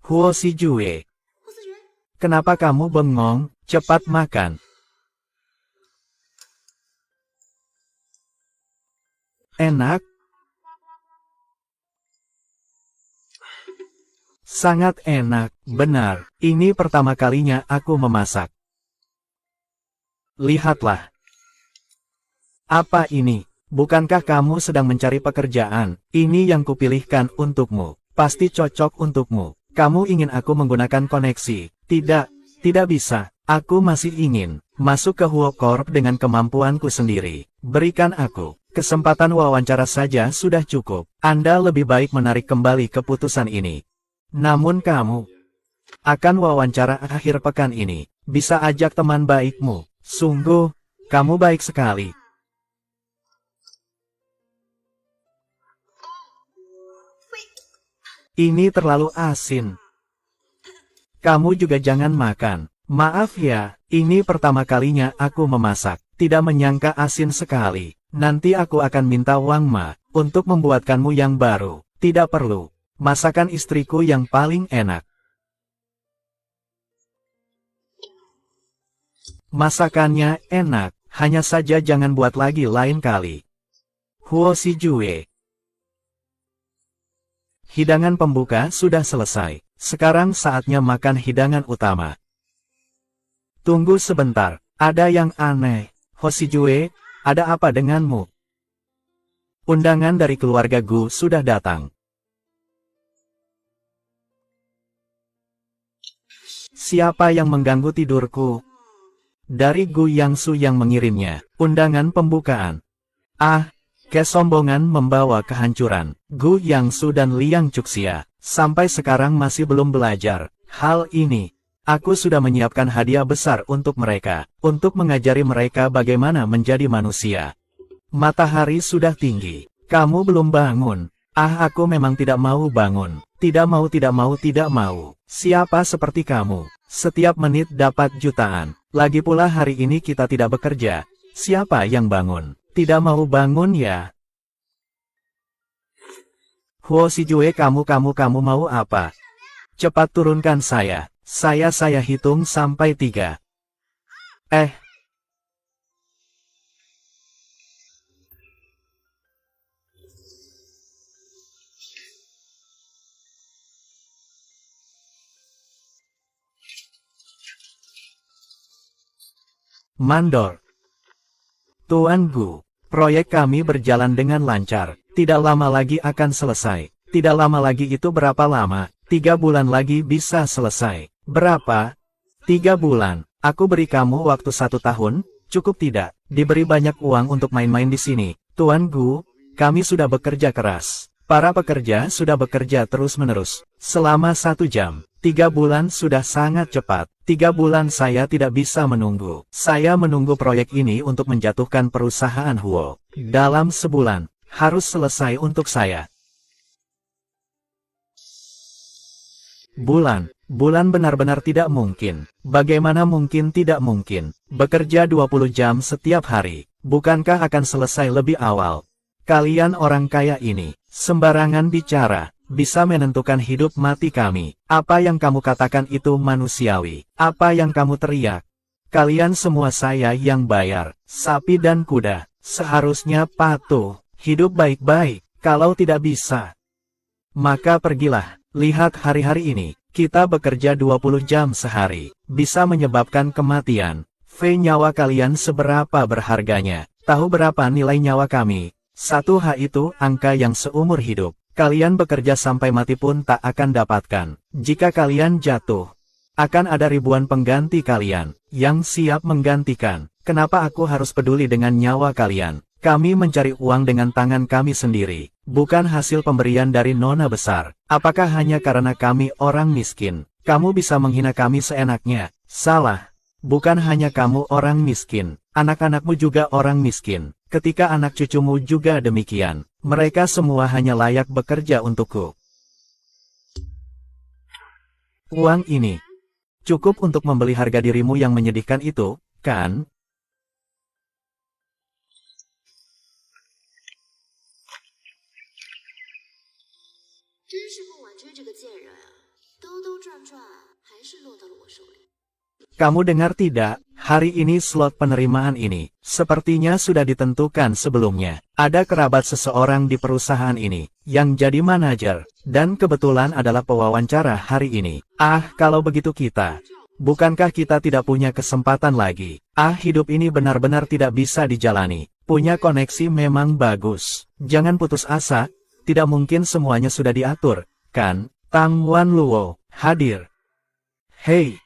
Huo Shijue, kenapa kamu bengong? Cepat makan. Enak? Sangat enak, benar. Ini pertama kalinya aku memasak. Lihatlah. Apa ini? Bukankah kamu sedang mencari pekerjaan? Ini yang kupilihkan untukmu. Pasti cocok untukmu. Kamu ingin aku menggunakan koneksi? Tidak, tidak bisa. Aku masih ingin masuk ke Huo Corp dengan kemampuanku sendiri. Berikan aku kesempatan wawancara saja sudah cukup. Anda lebih baik menarik kembali keputusan ini. Namun kamu akan wawancara akhir pekan ini. Bisa ajak teman baikmu. Sungguh, kamu baik sekali. Ini terlalu asin. Kamu juga jangan makan. Maaf ya, ini pertama kalinya aku memasak. Tidak menyangka asin sekali. Nanti aku akan minta Wang Ma untuk membuatkanmu yang baru. Tidak perlu. Masakan istriku yang paling enak. Masakannya enak, hanya saja jangan buat lagi lain kali. Huo Shijue. Hidangan pembuka sudah selesai. Sekarang saatnya makan hidangan utama. Tunggu sebentar, ada yang aneh. Huo Shijue, ada apa denganmu? Undangan dari keluarga Gu sudah datang. Siapa yang mengganggu tidurku? Dari Gu Yangsu yang mengirimnya. Undangan pembukaan. Ah, kesombongan membawa kehancuran. Gu Yangsu dan Liang Chuxia sampai sekarang masih belum belajar hal ini. Aku sudah menyiapkan hadiah besar untuk mereka, untuk mengajari mereka bagaimana menjadi manusia. Matahari sudah tinggi. Kamu belum bangun. Ah, aku memang tidak mau bangun. Tidak mau, tidak mau, tidak mau. Siapa seperti kamu? Setiap menit dapat jutaan. Lagi pula hari ini kita tidak bekerja. Siapa yang bangun? Tidak mau bangun ya? Huo Shijue, kamu mau apa? Cepat turunkan saya. Saya hitung sampai 3. Mandor. Tuan Gu, proyek kami berjalan dengan lancar. Tidak lama lagi akan selesai. Tidak lama lagi itu berapa lama? 3 bulan lagi bisa selesai. Berapa? 3 bulan. Aku beri kamu waktu 1 tahun, cukup tidak? Diberi banyak uang untuk main-main di sini. Tuan Gu, kami sudah bekerja keras. Para pekerja sudah bekerja terus-menerus. Selama 1 jam. 3 bulan sudah sangat cepat. 3 bulan saya tidak bisa menunggu. Saya menunggu proyek ini untuk menjatuhkan perusahaan Huo. Dalam sebulan, harus selesai untuk saya. Bulan benar-benar tidak mungkin. Bagaimana mungkin tidak mungkin? Bekerja 20 jam setiap hari. Bukankah akan selesai lebih awal? Kalian orang kaya ini, sembarangan bicara. Bisa menentukan hidup mati kami. Apa yang kamu katakan itu manusiawi? Apa yang kamu teriak? Kalian semua saya yang bayar. Sapi dan kuda. Seharusnya patuh. Hidup baik-baik. Kalau tidak bisa, maka pergilah. Lihat hari-hari ini. Kita bekerja 20 jam sehari. Bisa menyebabkan kematian. Nyawa kalian seberapa berharganya? Tahu berapa nilai nyawa kami? 1H itu angka yang seumur hidup. Kalian bekerja sampai mati pun tak akan dapatkan. Jika kalian jatuh, akan ada ribuan pengganti kalian, yang siap menggantikan. Kenapa aku harus peduli dengan nyawa kalian? Kami mencari uang dengan tangan kami sendiri, bukan hasil pemberian dari nona besar. Apakah hanya karena kami orang miskin, kamu bisa menghina kami seenaknya? Salah. Bukan hanya kamu orang miskin, anak-anakmu juga orang miskin. Ketika anak cucumu juga demikian. Mereka semua hanya layak bekerja untukku. Uang ini cukup untuk membeli harga dirimu yang menyedihkan itu, kan? Kamu dengar tidak? Hari ini slot penerimaan ini, sepertinya sudah ditentukan sebelumnya. Ada kerabat seseorang di perusahaan ini, yang jadi manajer, dan kebetulan adalah pewawancara hari ini. Ah, kalau begitu kita. Bukankah kita tidak punya kesempatan lagi? Ah, hidup ini benar-benar tidak bisa dijalani. Punya koneksi memang bagus. Jangan putus asa, tidak mungkin semuanya sudah diatur, kan? Tang Wan Luo, hadir. Hei!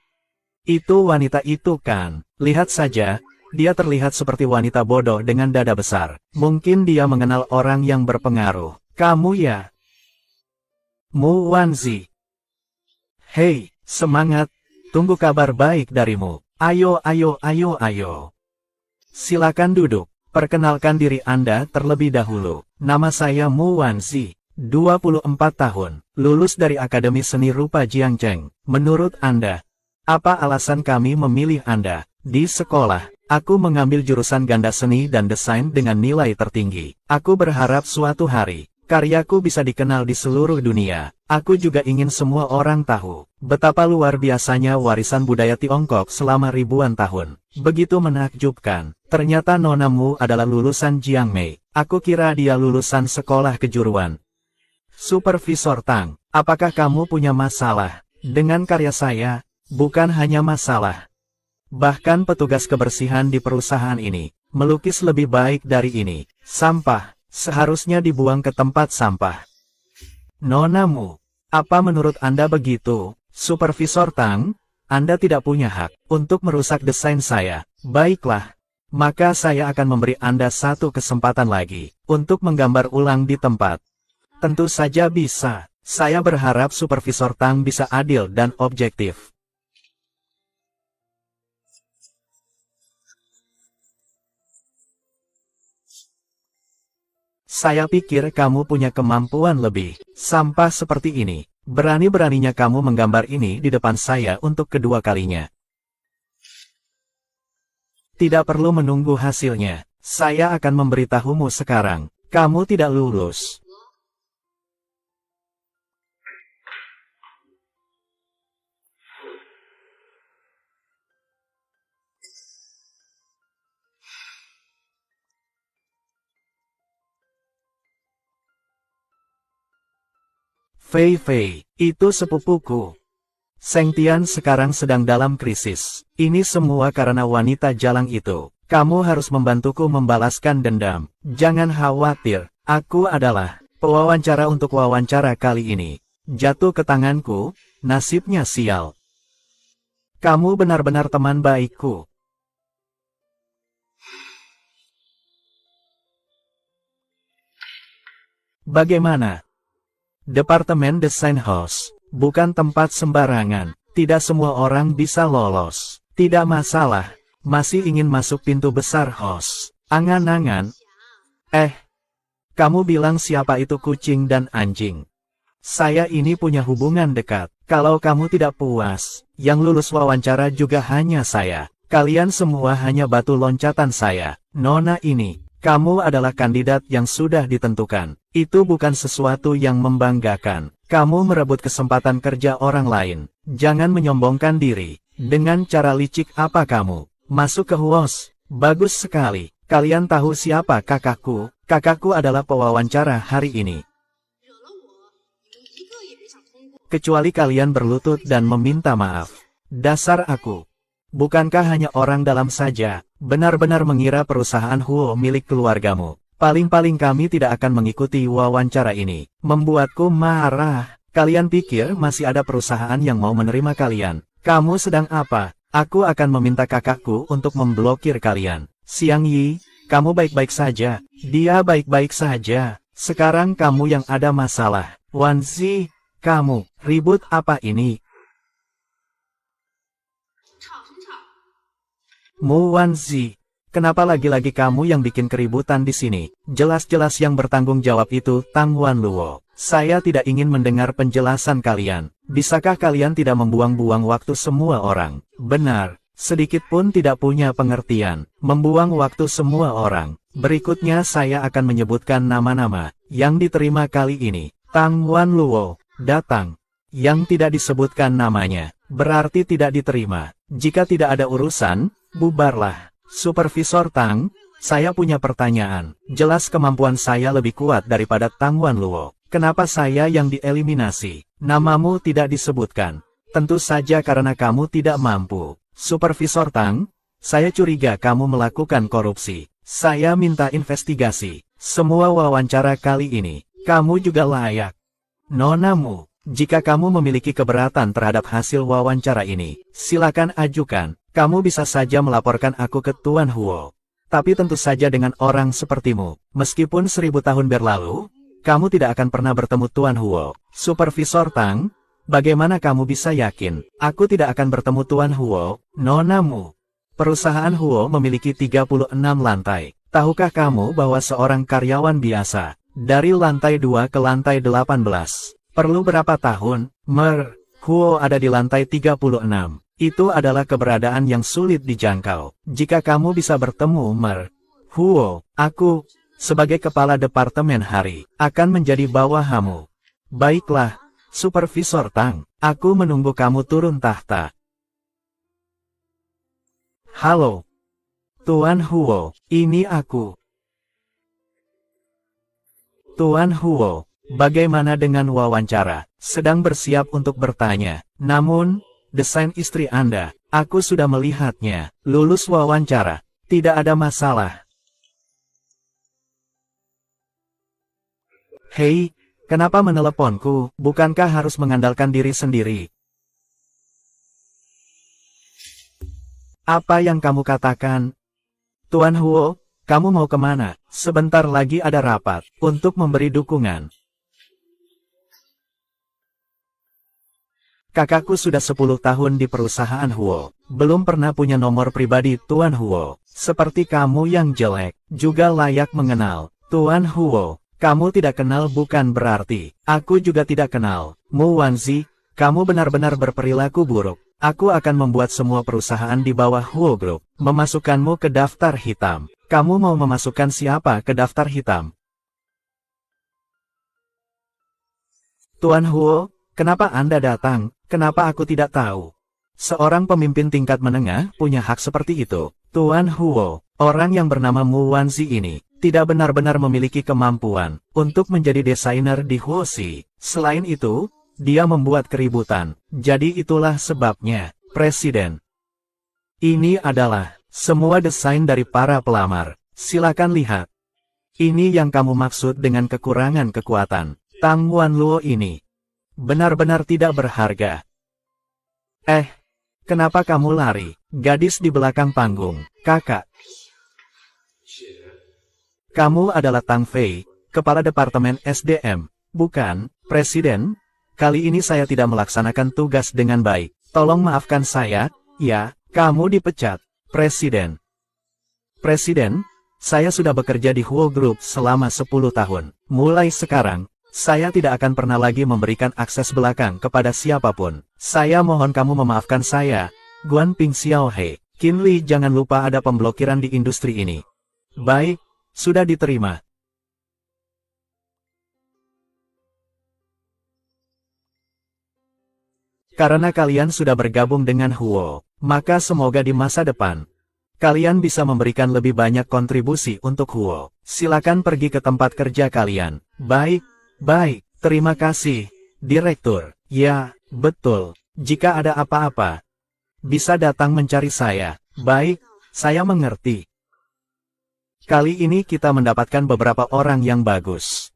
Itu wanita itu kan? Lihat saja, dia terlihat seperti wanita bodoh dengan dada besar. Mungkin dia mengenal orang yang berpengaruh. Kamu ya? Mu Wanzi. Hei, semangat. Tunggu kabar baik darimu. Ayo, ayo, ayo, ayo. Silakan duduk. Perkenalkan diri Anda terlebih dahulu. Nama saya Mu Wanzi. 24 tahun. Lulus dari Akademi Seni Rupa Jiangcheng. Menurut Anda, apa alasan kami memilih Anda? Di sekolah, aku mengambil jurusan ganda seni dan desain dengan nilai tertinggi. Aku berharap suatu hari, karyaku bisa dikenal di seluruh dunia. Aku juga ingin semua orang tahu, betapa luar biasanya warisan budaya Tiongkok selama ribuan tahun. Begitu menakjubkan, ternyata nonamu adalah lulusan Jiangmei. Aku kira dia lulusan sekolah kejuruan. Supervisor Tang, apakah kamu punya masalah dengan karya saya? Bukan hanya masalah. Bahkan petugas kebersihan di perusahaan ini, melukis lebih baik dari ini. Sampah, seharusnya dibuang ke tempat sampah. Nonamu, apa menurut Anda begitu? Supervisor Tang, Anda tidak punya hak untuk merusak desain saya. Baiklah, maka saya akan memberi Anda satu kesempatan lagi untuk menggambar ulang di tempat. Tentu saja bisa. Saya berharap Supervisor Tang bisa adil dan objektif. Saya pikir kamu punya kemampuan lebih. Sampah seperti ini. Berani-beraninya kamu menggambar ini di depan saya untuk kedua kalinya. Tidak perlu menunggu hasilnya. Saya akan memberitahumu sekarang. Kamu tidak lulus. Fei Fei, itu sepupuku. Seng Tian sekarang sedang dalam krisis. Ini semua karena wanita jalang itu. Kamu harus membantuku membalaskan dendam. Jangan khawatir, aku adalah pewawancara untuk wawancara kali ini. Jatuh ke tanganku, nasibnya sial. Kamu benar-benar teman baikku. Bagaimana? Departemen Desain House, bukan tempat sembarangan. Tidak semua orang bisa lolos. Tidak masalah, masih ingin masuk pintu besar House. Angan-angan. Kamu bilang siapa itu kucing dan anjing? Saya ini punya hubungan dekat. Kalau kamu tidak puas, yang lulus wawancara juga hanya saya. Kalian semua hanya batu loncatan saya. Nona ini. Kamu adalah kandidat yang sudah ditentukan. Itu bukan sesuatu yang membanggakan. Kamu merebut kesempatan kerja orang lain. Jangan menyombongkan diri. Dengan cara licik apa kamu? Masuk ke HUOS. Bagus sekali. Kalian tahu siapa kakakku? Kakakku adalah pewawancara hari ini. Kecuali kalian berlutut dan meminta maaf. Dasar aku. Bukankah hanya orang dalam saja, benar-benar mengira perusahaan Huo milik keluargamu? Paling-paling kami tidak akan mengikuti wawancara ini. Membuatku marah. Kalian pikir masih ada perusahaan yang mau menerima kalian? Kamu sedang apa? Aku akan meminta kakakku untuk memblokir kalian. Xiang Yi, kamu baik-baik saja. Dia baik-baik saja. Sekarang kamu yang ada masalah. Wanzi, kamu, ribut apa ini? Mu Wanzi, kenapa lagi-lagi kamu yang bikin keributan di sini? Jelas-jelas yang bertanggung jawab itu Tang Wan Luo. Saya tidak ingin mendengar penjelasan kalian. Bisakah kalian tidak membuang-buang waktu semua orang? Benar, sedikit pun tidak punya pengertian. Membuang waktu semua orang. Berikutnya saya akan menyebutkan nama-nama yang diterima kali ini. Tang Wan Luo, datang. Yang tidak disebutkan namanya, berarti tidak diterima. Jika tidak ada urusan, bubarlah. Supervisor Tang, saya punya pertanyaan. Jelas kemampuan saya lebih kuat daripada Tang Wanluo. Kenapa saya yang dieliminasi? Namamu tidak disebutkan. Tentu saja karena kamu tidak mampu. Supervisor Tang, saya curiga kamu melakukan korupsi. Saya minta investigasi. Semua wawancara kali ini, kamu juga layak. Nonamu, jika kamu memiliki keberatan terhadap hasil wawancara ini, silakan ajukan. Kamu bisa saja melaporkan aku ke Tuan Huo. Tapi tentu saja dengan orang sepertimu, meskipun 1000 tahun berlalu, kamu tidak akan pernah bertemu Tuan Huo. Supervisor Tang, bagaimana kamu bisa yakin, aku tidak akan bertemu Tuan Huo? Nonamu, perusahaan Huo memiliki 36 lantai. Tahukah kamu bahwa seorang karyawan biasa, dari lantai 2 ke lantai 18, perlu berapa tahun? Huo ada di lantai 36. Itu adalah keberadaan yang sulit dijangkau. Jika kamu bisa bertemu Huo, aku, sebagai kepala departemen hari, akan menjadi bawahamu. Baiklah, Supervisor Tang, aku menunggu kamu turun tahta. Halo, Tuan Huo, ini aku. Tuan Huo, bagaimana dengan wawancara? Sedang bersiap untuk bertanya. Namun, desain istri Anda, aku sudah melihatnya. Lulus wawancara, tidak ada masalah. Hei, kenapa meneleponku? Bukankah harus mengandalkan diri sendiri? Apa yang kamu katakan? Tuan Huo, kamu mau kemana? Sebentar lagi ada rapat, untuk memberi dukungan. Kakakku sudah 10 tahun di perusahaan Huo, belum pernah punya nomor pribadi Tuan Huo. Seperti kamu yang jelek, juga layak mengenal. Tuan Huo, kamu tidak kenal bukan berarti, aku juga tidak kenal. Mu Wanzi, kamu benar-benar berperilaku buruk. Aku akan membuat semua perusahaan di bawah Huo Group memasukkanmu ke daftar hitam. Kamu mau memasukkan siapa ke daftar hitam? Tuan Huo, kenapa Anda datang? Kenapa aku tidak tahu? Seorang pemimpin tingkat menengah punya hak seperti itu. Tuan Huo, orang yang bernama Mu Wanzi ini, tidak benar-benar memiliki kemampuan untuk menjadi desainer di Huoxi. Selain itu, dia membuat keributan. Jadi itulah sebabnya, Presiden. Ini adalah semua desain dari para pelamar. Silakan lihat. Ini yang kamu maksud dengan kekurangan kekuatan. Tang Wanluo ini benar-benar tidak berharga. Kenapa kamu lari? Gadis di belakang panggung, kakak. Kamu adalah Tang Fei, kepala departemen SDM, bukan, Presiden? Kali ini saya tidak melaksanakan tugas dengan baik. Tolong maafkan saya. Ya, kamu dipecat, Presiden. Presiden, saya sudah bekerja di Huo Group selama 10 tahun. Mulai sekarang, saya tidak akan pernah lagi memberikan akses belakang kepada siapapun. Saya mohon kamu memaafkan saya. Guanping Xiaohe, Qin Li, jangan lupa ada pemblokiran di industri ini. Baik, sudah diterima. Karena kalian sudah bergabung dengan Huo, maka semoga di masa depan, kalian bisa memberikan lebih banyak kontribusi untuk Huo. Silakan pergi ke tempat kerja kalian. Baik, terima kasih, Direktur. Ya, betul. Jika ada apa-apa, bisa datang mencari saya. Baik, saya mengerti. Kali ini kita mendapatkan beberapa orang yang bagus.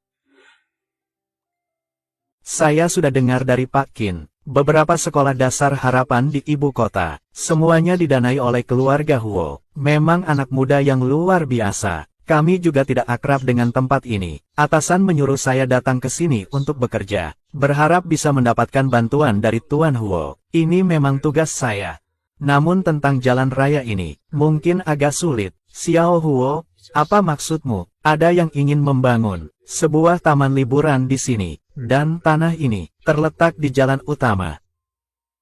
Saya sudah dengar dari Pak Qin. Beberapa sekolah dasar harapan di ibu kota, semuanya didanai oleh keluarga Huo. Memang anak muda yang luar biasa. Kami juga tidak akrab dengan tempat ini. Atasan menyuruh saya datang ke sini untuk bekerja. Berharap bisa mendapatkan bantuan dari Tuan Huo. Ini memang tugas saya. Namun tentang jalan raya ini, mungkin agak sulit. Xiao Huo, apa maksudmu? Ada yang ingin membangun sebuah taman liburan di sini. Dan tanah ini terletak di jalan utama.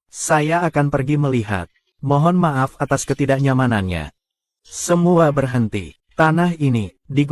Saya akan pergi melihat. Mohon maaf atas ketidaknyamanannya. Semua berhenti. Tanah ini digunakan